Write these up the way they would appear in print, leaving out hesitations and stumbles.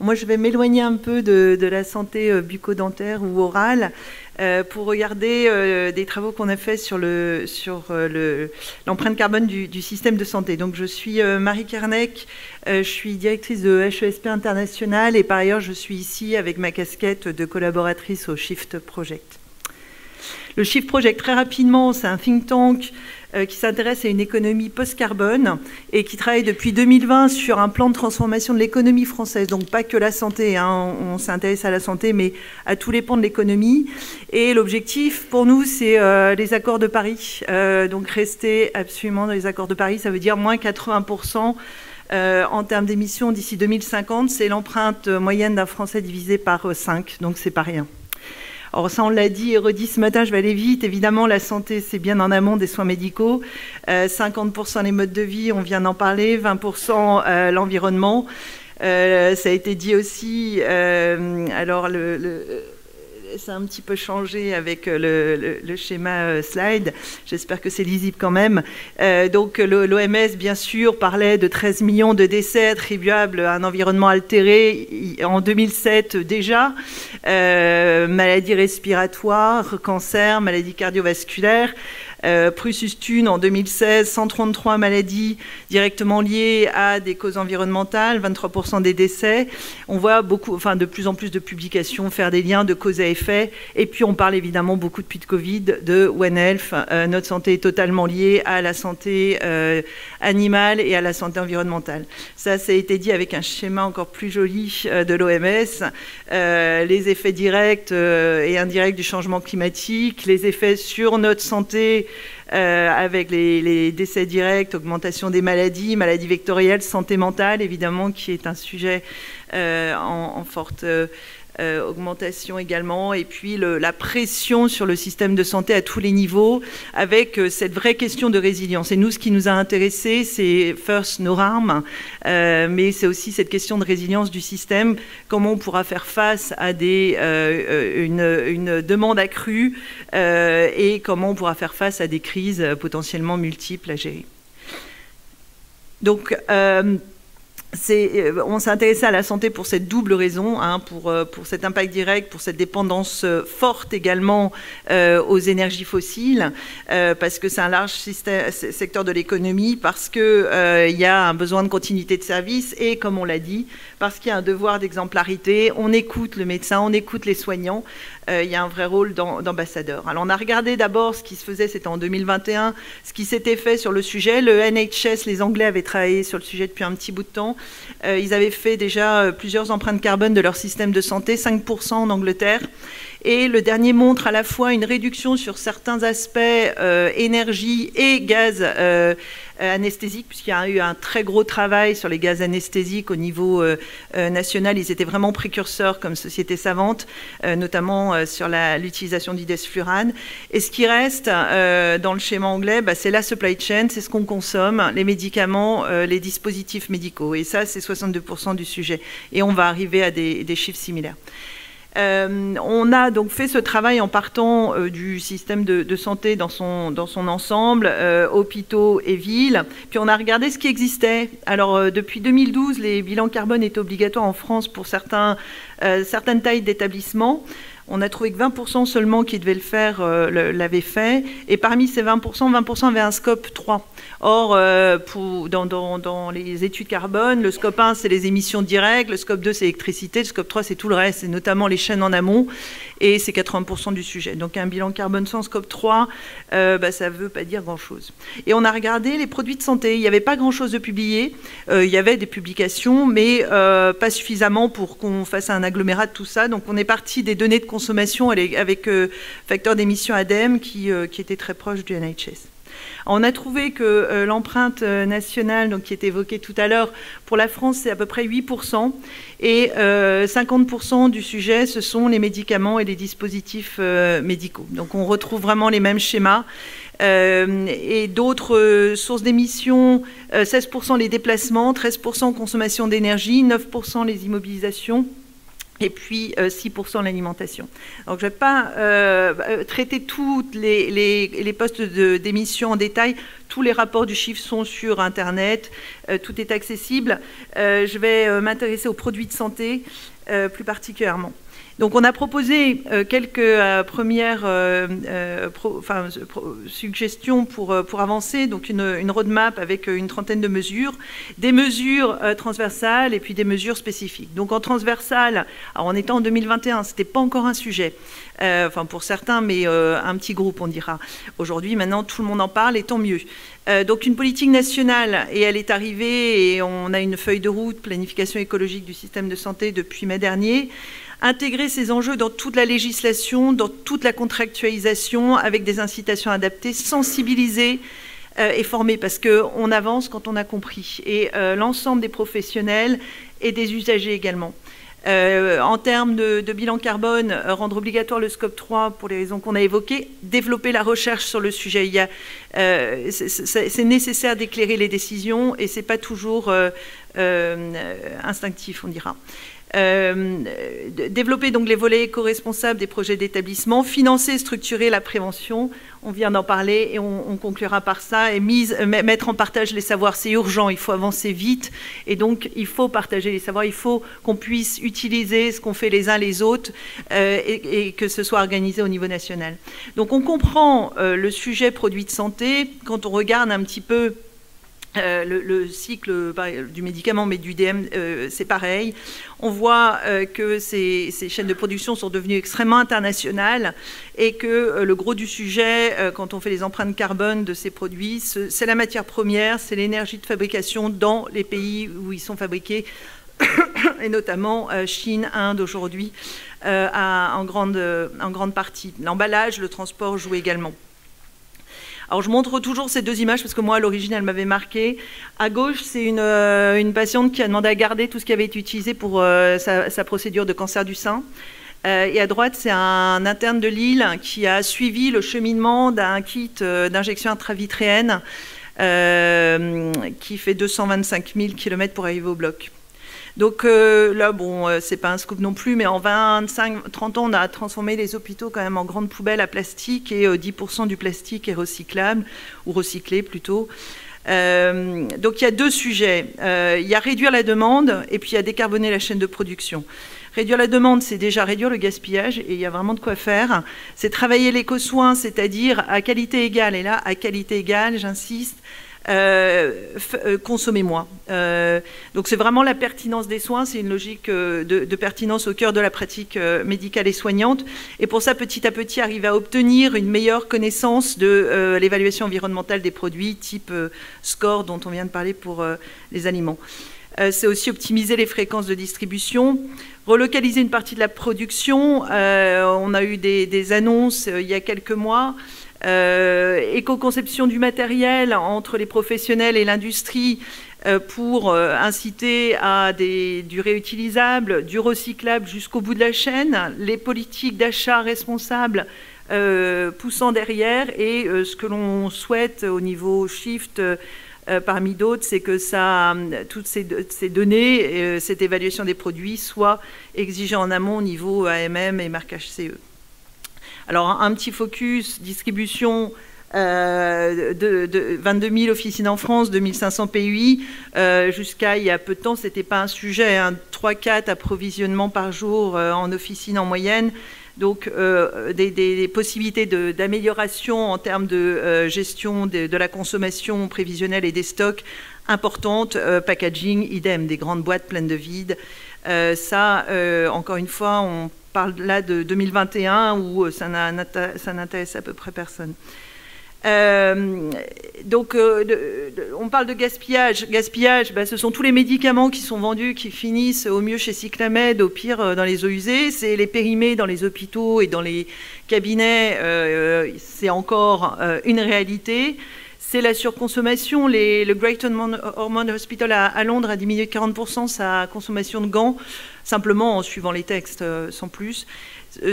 moi, je vais m'éloigner un peu de la santé bucco-dentaire ou orale pour regarder des travaux qu'on a faits sur l'empreinte carbone du système de santé. Donc, je suis Marie Kernec, je suis directrice de HESP International et par ailleurs, je suis ici avec ma casquette de collaboratrice au Shift Project. Le Shift Project, très rapidement, c'est un think tank qui s'intéresse à une économie post-carbone et qui travaille depuis 2020 sur un plan de transformation de l'économie française. Donc pas que la santé, hein, on s'intéresse à la santé, mais à tous les pans de l'économie. Et l'objectif pour nous, c'est les accords de Paris. Donc rester absolument dans les accords de Paris, ça veut dire moins 80% en termes d'émissions d'ici 2050. C'est l'empreinte moyenne d'un Français divisé par 5, donc c'est pas rien. Alors ça, on l'a dit et redit ce matin, je vais aller vite. Évidemment, la santé, c'est bien en amont des soins médicaux. 50% les modes de vie, on vient d'en parler. 20% l'environnement. Ça a été dit aussi. Alors, ça a un petit peu changé avec le schéma slide. J'espère que c'est lisible quand même. Donc l'OMS, bien sûr, parlait de 13 millions de décès attribuables à un environnement altéré en 2007 déjà. Maladies respiratoires, cancer, maladies cardiovasculaires. Prusustune en 2016, 133 maladies directement liées à des causes environnementales, 23% des décès. On voit de plus en plus de publications faire des liens de cause à effet. Et puis on parle évidemment beaucoup depuis de Covid de One Health. Notre santé est totalement liée à la santé animale et à la santé environnementale. Ça a été dit avec un schéma encore plus joli de l'OMS. Les effets directs et indirects du changement climatique, les effets sur notre santé avec les décès directs, augmentation des maladies, maladies vectorielles, santé mentale, évidemment, qui est un sujet en forte augmentation également, et puis la pression sur le système de santé à tous les niveaux, avec cette vraie question de résilience. Et nous, ce qui nous a intéressé, c'est first no harm, mais c'est aussi cette question de résilience du système, comment on pourra faire face à une demande accrue et comment on pourra faire face à des crises potentiellement multiples à gérer. Donc, on s'est intéressé à la santé pour cette double raison, hein, pour cet impact direct, pour cette dépendance forte également aux énergies fossiles, parce que c'est un large secteur de l'économie, parce qu'il y a un besoin de continuité de service et, comme on l'a dit, parce qu'il y a un devoir d'exemplarité. On écoute le médecin, on écoute les soignants. Il y a un vrai rôle d'ambassadeur. Alors on a regardé d'abord ce qui se faisait, c'était en 2021, ce qui s'était fait sur le sujet. Le NHS, les Anglais avaient travaillé sur le sujet depuis un petit bout de temps. Ils avaient fait déjà plusieurs empreintes carbone de leur système de santé, 5% en Angleterre. Et le dernier montre à la fois une réduction sur certains aspects énergie et gaz anesthésiques, puisqu'il y a eu un très gros travail sur les gaz anesthésiques au niveau national. Ils étaient vraiment précurseurs comme société savante, notamment sur l'utilisation d'idesflurane. Et ce qui reste dans le schéma anglais, c'est la supply chain, c'est ce qu'on consomme, les médicaments, les dispositifs médicaux. Et ça, c'est 62% du sujet. Et on va arriver à des chiffres similaires. On a donc fait ce travail en partant du système de santé dans son ensemble, hôpitaux et villes. Puis on a regardé ce qui existait. Alors depuis 2012, les bilans carbone étaient obligatoires en France pour certaines tailles d'établissements. On a trouvé que 20% seulement qui devaient le faire l'avaient fait. Et parmi ces 20% avaient un scope 3. Or, dans les études carbone, le scope 1, c'est les émissions directes, le scope 2, c'est l'électricité, le scope 3, c'est tout le reste, c'est notamment les chaînes en amont, et c'est 80% du sujet. Donc un bilan carbone sans scope 3, ça ne veut pas dire grand-chose. Et on a regardé les produits de santé. Il n'y avait pas grand-chose de publié. Il y avait des publications, mais pas suffisamment pour qu'on fasse un agglomérat de tout ça. Donc on est parti des données de consommation avec facteur d'émission ADEME qui était très proche du NHS. On a trouvé que l'empreinte nationale, donc, qui est évoquée tout à l'heure, pour la France, c'est à peu près 8%. Et 50% du sujet, ce sont les médicaments et les dispositifs médicaux. Donc on retrouve vraiment les mêmes schémas. Et d'autres sources d'émissions, 16% les déplacements, 13% consommation d'énergie, 9% les immobilisations. et puis 6% l'alimentation. Donc je ne vais pas traiter toutes les postes d'émission en détail. Tous les rapports du chiffre sont sur Internet, tout est accessible. Je vais m'intéresser aux produits de santé plus particulièrement. Donc on a proposé quelques premières suggestions pour avancer, donc une roadmap avec une trentaine de mesures, des mesures transversales et puis des mesures spécifiques. Donc en transversal, alors on était en 2021, ce n'était pas encore un sujet, enfin pour certains, mais un petit groupe on dira. Aujourd'hui, maintenant tout le monde en parle et tant mieux. Donc une politique nationale, et elle est arrivée, et on a une feuille de route, planification écologique du système de santé depuis mai dernier. Intégrer ces enjeux dans toute la législation, dans toute la contractualisation, avec des incitations adaptées, sensibiliser et former, parce qu'on avance quand on a compris, et l'ensemble des professionnels et des usagers également. En termes de bilan carbone, rendre obligatoire le scope 3 pour les raisons qu'on a évoquées, développer la recherche sur le sujet. C'est nécessaire d'éclairer les décisions et ce n'est pas toujours instinctif, on dira. Développer donc les volets éco-responsables des projets d'établissement, financer et structurer la prévention, on vient d'en parler et on conclura par ça, et mettre en partage les savoirs, c'est urgent, il faut avancer vite et donc il faut partager les savoirs, il faut qu'on puisse utiliser ce qu'on fait les uns les autres et que ce soit organisé au niveau national. Donc on comprend le sujet produits de santé quand on regarde un petit peu le cycle du médicament, mais du DM, c'est pareil. On voit que ces chaînes de production sont devenues extrêmement internationales et que le gros du sujet, quand on fait les empreintes carbone de ces produits, c'est la matière première, c'est l'énergie de fabrication dans les pays où ils sont fabriqués, et notamment Chine, Inde aujourd'hui, en grande partie. L'emballage, le transport jouent également. Alors, je montre toujours ces deux images parce que moi, à l'origine, elles m'avaient marqué. À gauche, c'est une patiente qui a demandé à garder tout ce qui avait été utilisé pour sa procédure de cancer du sein. Et à droite, c'est un interne de Lille qui a suivi le cheminement d'un kit d'injection intravitréenne qui fait 225 000 km pour arriver au bloc. Donc là, bon, c'est pas un scoop non plus, mais en 25-30 ans, on a transformé les hôpitaux quand même en grandes poubelles à plastique et 10% du plastique est recyclable, ou recyclé plutôt. Donc il y a deux sujets. Il y a réduire la demande et puis il y a décarboner la chaîne de production. Réduire la demande, c'est déjà réduire le gaspillage, et il y a vraiment de quoi faire. C'est travailler l'éco-soin, c'est-à-dire à qualité égale, et là, à qualité égale, j'insiste, consommer moins. Donc c'est vraiment la pertinence des soins, c'est une logique de pertinence au cœur de la pratique médicale et soignante. Et pour ça, petit à petit, arriver à obtenir une meilleure connaissance de l'évaluation environnementale des produits, type score dont on vient de parler pour les aliments. C'est aussi optimiser les fréquences de distribution, relocaliser une partie de la production. On a eu des annonces il y a quelques mois. Éco-conception du matériel entre les professionnels et l'industrie pour inciter à du réutilisable, du recyclable jusqu'au bout de la chaîne, les politiques d'achat responsables poussant derrière, et ce que l'on souhaite au niveau Shift parmi d'autres, c'est que toutes ces données, cette évaluation des produits soit exigée en amont au niveau AMM et marquage CE. Alors, un petit focus, distribution de 22 000 officines en France, 2 500 PUI. Jusqu'à il y a peu de temps, ce n'était pas un sujet. 3-4 approvisionnements par jour en officine en moyenne. Donc, des possibilités d'amélioration en termes de gestion de la consommation prévisionnelle et des stocks importantes. Packaging, idem, des grandes boîtes pleines de vide. Encore une fois, on parle là de 2021 où ça n'intéresse à peu près personne. Donc, on parle de gaspillage. Gaspillage, ce sont tous les médicaments qui sont vendus, qui finissent au mieux chez Cyclamed, au pire dans les eaux usées. C'est les périmés dans les hôpitaux et dans les cabinets. C'est encore une réalité. C'est la surconsommation. Le Great Ormond Hospital à Londres a diminué de 40% sa consommation de gants, simplement en suivant les textes, sans plus.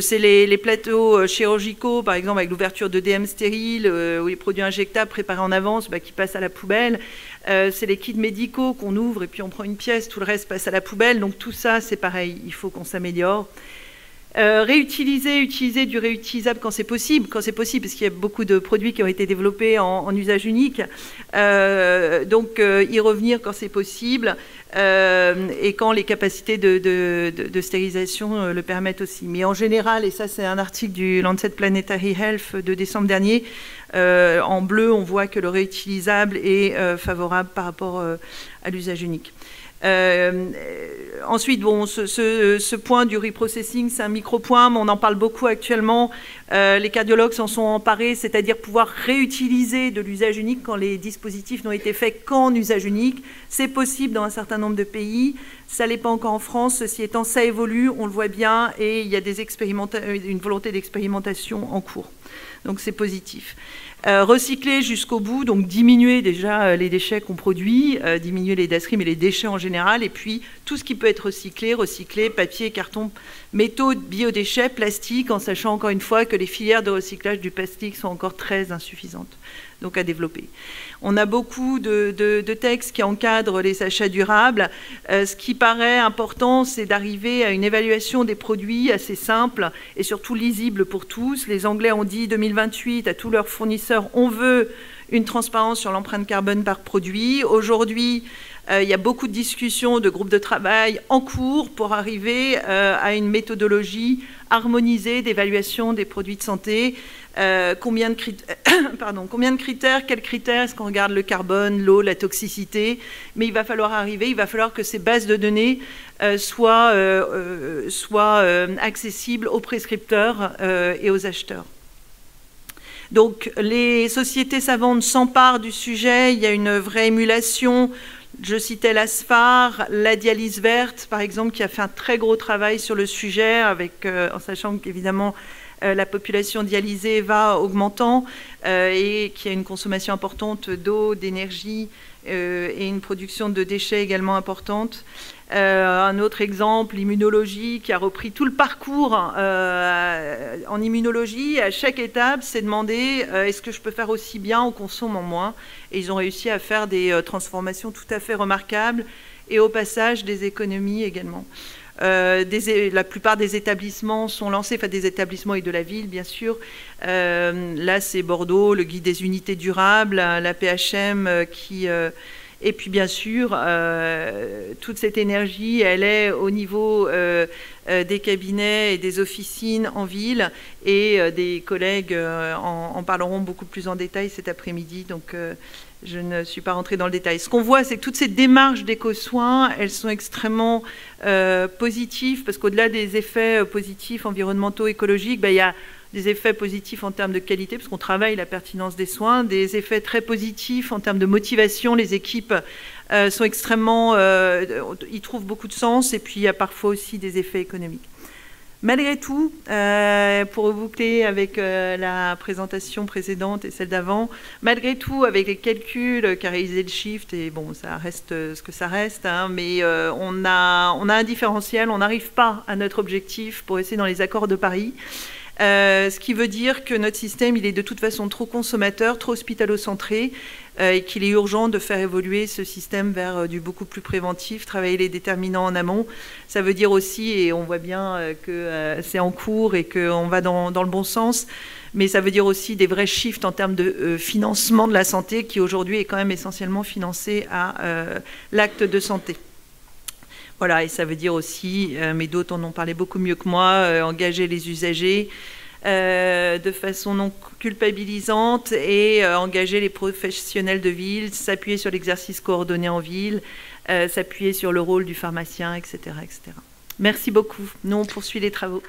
C'est les plateaux chirurgicaux, par exemple avec l'ouverture d'EDM stériles ou les produits injectables préparés en avance qui passent à la poubelle. C'est les kits médicaux qu'on ouvre et puis on prend une pièce, tout le reste passe à la poubelle. Donc tout ça, c'est pareil, il faut qu'on s'améliore. Utiliser du réutilisable quand c'est possible, parce qu'il y a beaucoup de produits qui ont été développés en usage unique. Donc y revenir quand c'est possible et quand les capacités de stérilisation le permettent aussi. Mais en général, et ça c'est un article du Lancet Planetary Health de décembre dernier, en bleu on voit que le réutilisable est favorable par rapport à l'usage unique. Ensuite, bon, ce point du reprocessing, c'est un micro-point, mais on en parle beaucoup actuellement. Les cardiologues s'en sont emparés, c'est-à-dire pouvoir réutiliser de l'usage unique quand les dispositifs n'ont été faits qu'en usage unique. C'est possible dans un certain nombre de pays. Ça l'est pas encore en France. Ceci étant, ça évolue, on le voit bien, et il y a une volonté d'expérimentation en cours. Donc c'est positif. Recycler jusqu'au bout, donc diminuer déjà les déchets qu'on produit, diminuer les dasseries, mais les déchets en général, et puis tout ce qui peut être recyclé, papier, carton, métaux, biodéchets, plastique, en sachant encore une fois que les filières de recyclage du plastique sont encore très insuffisantes, donc à développer. On a beaucoup de textes qui encadrent les achats durables. Ce qui paraît important, c'est d'arriver à une évaluation des produits assez simple et surtout lisible pour tous. Les Anglais ont dit 2028 à tous leurs fournisseurs, on veut une transparence sur l'empreinte carbone par produit. Aujourd'hui, il y a beaucoup de discussions, de groupes de travail en cours pour arriver à une méthodologie harmonisée d'évaluation des produits de santé. Combien de critères, quels critères? Est-ce qu'on regarde le carbone, l'eau, la toxicité? Mais il va falloir que ces bases de données soient accessibles aux prescripteurs et aux acheteurs. Donc les sociétés savantes s'emparent du sujet, il y a une vraie émulation. Je citais l'ASFAR, la dialyse verte, par exemple, qui a fait un très gros travail sur le sujet, en sachant qu'évidemment, la population dialysée va augmentant et qui a une consommation importante d'eau, d'énergie et une production de déchets également importante. Un autre exemple, l'immunologie, qui a repris tout le parcours en immunologie. À chaque étape, c'est demander est-ce que je peux faire aussi bien en consommant moins? Et ils ont réussi à faire des transformations tout à fait remarquables et au passage des économies également. La plupart des établissements sont lancés, enfin des établissements et de la ville bien sûr. Là c'est Bordeaux, le guide des unités durables, la PHM et puis bien sûr toute cette énergie elle est au niveau des cabinets et des officines en ville et des collègues en parleront beaucoup plus en détail cet après-midi, donc je ne suis pas rentrée dans le détail. Ce qu'on voit, c'est que toutes ces démarches d'éco-soins, elles sont extrêmement positives, parce qu'au-delà des effets positifs environnementaux, écologiques, il y a des effets positifs en termes de qualité, parce qu'on travaille la pertinence des soins, des effets très positifs en termes de motivation. Les équipes sont extrêmement... y trouvent beaucoup de sens, et puis il y a parfois aussi des effets économiques. Malgré tout, pour boucler avec la présentation précédente et celle d'avant, malgré tout, avec les calculs qu'a réalisé le Shift, et bon, ça reste ce que ça reste, hein, mais on a un différentiel, on n'arrive pas à notre objectif pour essayer dans les accords de Paris. Ce qui veut dire que notre système, il est de toute façon trop consommateur, trop hospitalo-centré, et qu'il est urgent de faire évoluer ce système vers du beaucoup plus préventif, travailler les déterminants en amont. Ça veut dire aussi, et on voit bien que c'est en cours et qu'on va dans le bon sens, mais ça veut dire aussi des vrais shifts en termes de financement de la santé, qui aujourd'hui est quand même essentiellement financé à l'acte de santé. Voilà, et ça veut dire aussi, mais d'autres en ont parlé beaucoup mieux que moi, engager les usagers de façon non culpabilisante et engager les professionnels de ville, s'appuyer sur l'exercice coordonné en ville, s'appuyer sur le rôle du pharmacien, etc., etc. Merci beaucoup. Nous, on poursuit les travaux.